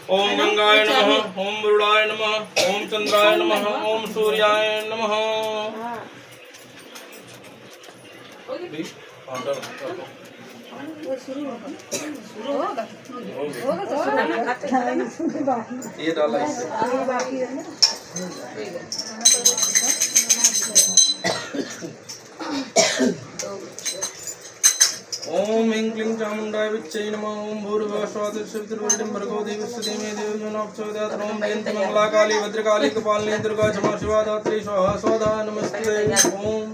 ओम गंगाय नमः, ओम वरुणाय नमः, ओम चंद्राय नमः, ओम सूर्याय नमः। ये डाला ओम ऐं क्लीं चामुण्डाय विच्चै नमः। ओम भूर्भुवः स्वः तत्सवितुर्वरेण्यं भर्गो देवस्य धीमहि धियो यो नः प्रचोदयात्। ओम जयन्ती मंगला काली भद्रकाली कपालिनी दुर्गा क्षमा शिवा धात्री स्वाहा स्वधा नमस्ते। ओम